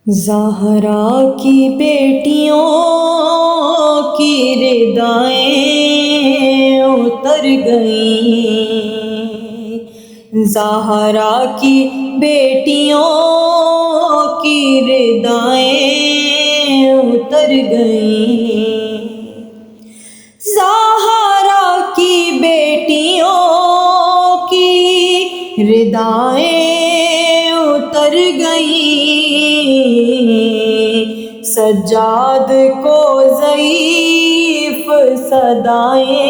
زہرا کی بیٹیوں کی ردائیں اتر گئیں، زہرا کی بیٹیوں کی ردائیں اتر گئیں، زہرا کی بیٹیوں کی ردائیں اتر گئیں، سجاد کو ضعیف صدائیں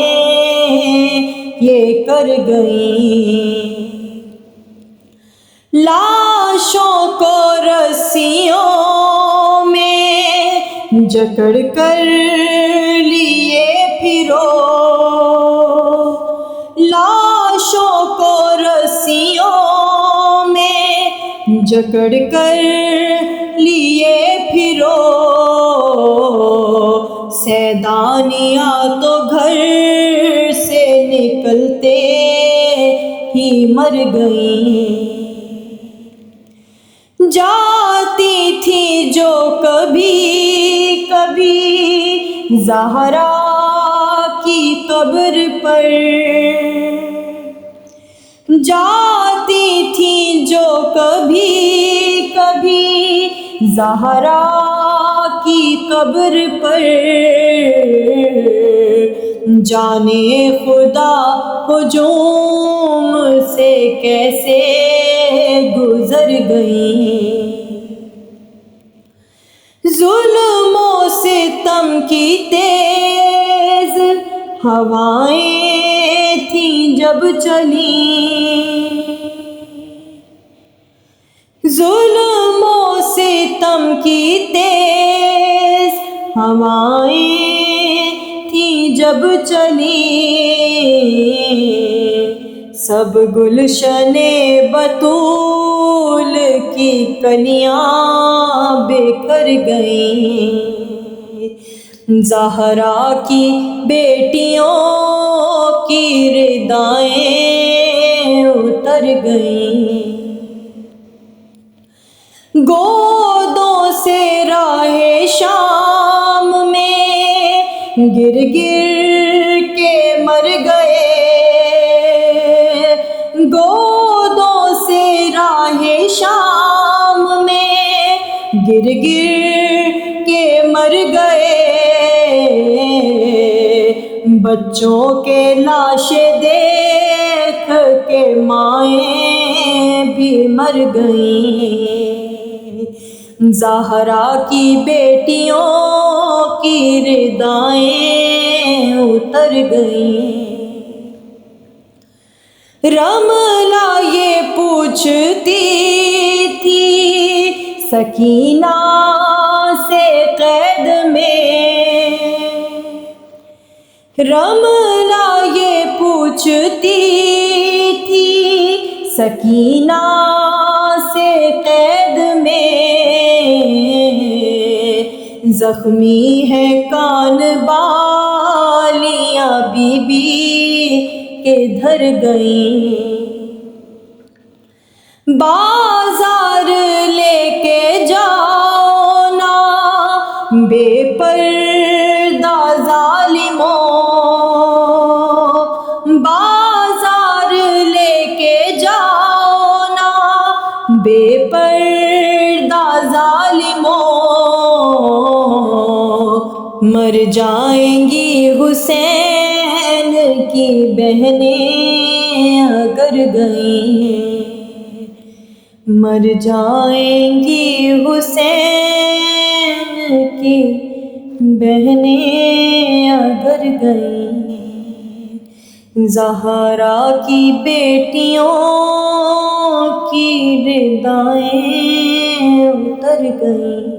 یہ کر گئیں، لاشوں کو رسیوں میں جکڑ کر لیے پھرو، لاشوں کو رسیوں میں جکڑ کر لیے پھرو، سیدانیاں تو گھر سے نکلتے ہی مر گئیں، جاتی تھی جو کبھی کبھی زہرا کی قبر پر، جاتی تھی جو کبھی کبھی زہرا کی قبر پر، جانے خدا ہجوم سے کیسے گزر گئیں، ظلم و ستم کی تیز ہوائیں تھیں جب چلیں، ظلم و ستم کی تیز ہوائیں تھیں جب چلیں، سب گلشن بطول کی کلیاں بکھر گئیں، زہرا کی بیٹیوں کی ردائیں اتر گئیں، گودوں سے راہ شام میں گر گر کے مر گئے، گودوں سے راہ شام میں گر گر کے مر گئے، بچوں کے لاشیں دیکھ کے مائیں بھی مر گئیں، زہرا کی بیٹیوں کی ردائیں اتر گئیں، رملہ یہ پوچھتی تھی سکینہ سے قید میں، رملہ یہ پوچھتی تھی سکینہ سے قید میں، زخمی ہے کان بالیاں بی بی کدھر گئیں، بازار لے کے جاؤ نا بے پردہ ظالموں، بازار لے کے جاؤ نا بے پردہ ظالموں، مر جائیں گی حسین کی بہنیں اگر گئیں، مر جائیں گی حسین کی بہنیں اگر گئیں، زہرا کی بیٹیوں کی ردائیں اتر گئیں۔